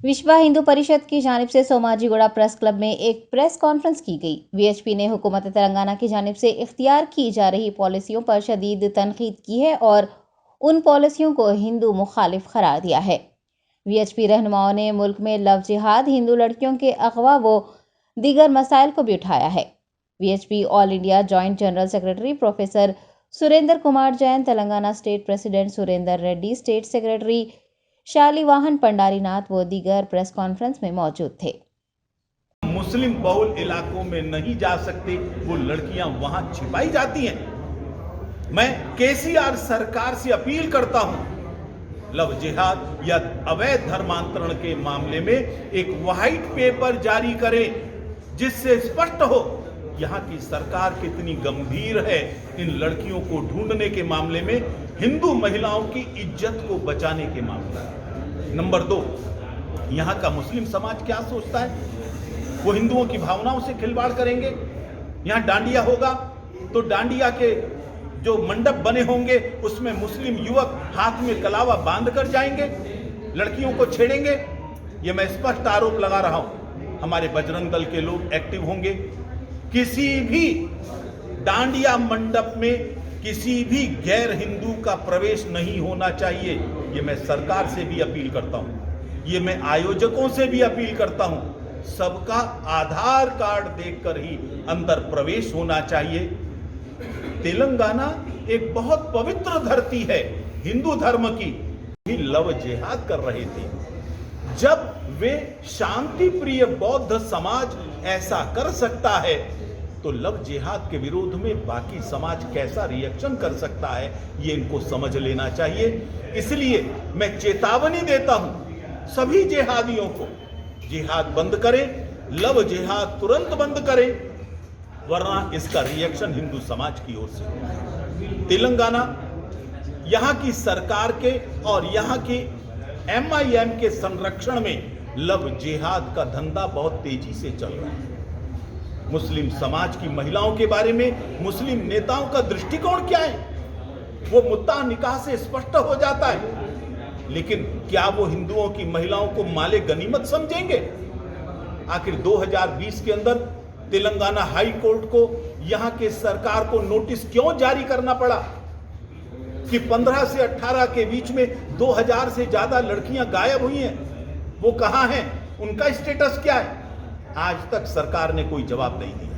विश्व हिंदू परिषद की जानिब से सोमाजीगुड़ा प्रेस क्लब में एक प्रेस कॉन्फ्रेंस की गई। वीएचपी ने हुकूमत तेलंगाना की जानिब से इख्तियार की जा रही पॉलिसियों पर शदीद तनकीद की है और उन पॉलिसियों को हिंदू मुखालिफ करार दिया है। वीएचपी रहनुमाओं ने मुल्क में लव जिहाद, हिंदू लड़कियों के अगवा व दीगर मसाइल को भी उठाया है। VHP all India joint general secretary professor Surendra Kumar Jain, Telangana state president Surender Reddy, state secretary Shalivahan Pandarinath व दीगर प्रेस कॉन्फ्रेंस में मौजूद थे। मुस्लिम बहुल इलाकों में नहीं जा सकते, वो लड़कियां वहां छिपाई जाती हैं। मैं केसीआर सरकार से अपील करता हूं, लव जिहाद या अवैध धर्मांतरण के मामले में एक व्हाइट पेपर जारी करें जिससे स्पष्ट हो यहां की सरकार कितनी गंभीर है इन लड़कियों को ढूंढने के मामले में, हिंदू महिलाओं की इज्जत को बचाने के मामले में। नंबर 2, यहां का मुस्लिम समाज क्या सोचता है? वो हिंदुओं की भावनाओं से खिलवाड़ करेंगे। यहां डांडिया होगा तो डांडिया के जो मंडप बने होंगे उसमें मुस्लिम युवक हाथ में कलावा बांध कर जाएंगे, लड़कियों को छेड़ेंगे। ये मैं स्पष्ट आरोप लगा रहा हूं। हमारे बजरंग दल के लोग एक्टिव होंगे। किसी भी डांडिया मंडप में किसी भी गैर हिंदू का प्रवेश नहीं होना चाहिए। ये मैं सरकार से भी अपील करता हूं, ये मैं आयोजकों से भी अपील करता हूं। सबका आधार कार्ड देखकर ही अंदर प्रवेश होना चाहिए। तेलंगाना एक बहुत पवित्र धरती है हिंदू धर्म की। भी लव जिहाद कर रहे थे। जब वे शांति प्रिय बौद्ध समाज ऐसा कर सकता है तो लव जिहाद के विरोध में बाकी समाज कैसा रिएक्शन कर सकता है, ये इनको समझ लेना चाहिए। इसलिए मैं चेतावनी देता हूं सभी जिहादियों को, जिहाद बंद करें, लव जिहाद तुरंत बंद करें, वरना इसका रिएक्शन हिंदू समाज की ओर से। तेलंगाना यहां की सरकार के और यहां की एमआईएम के संरक्षण में लव जिहाद का धंधा बहुत तेजी से चल रहा है। मुस्लिम समाज की महिलाओं के बारे में मुस्लिम नेताओं का दृष्टिकोण क्या है, वो मुद्दा निकाह से स्पष्ट हो जाता है। लेकिन क्या वो हिंदुओं की महिलाओं को माले गनीमत समझेंगे? आखिर 2020 के अंदर तेलंगाना हाई कोर्ट को यहां के सरकार को नोटिस क्यों जारी करना पड़ा कि 15 से 18 के बीच में 2000 से ज्यादा लड़कियां गायब हुई हैं? वो कहां हैं? उनका स्टेटस क्या है? आज तक सरकार ने कोई जवाब नहीं दिया।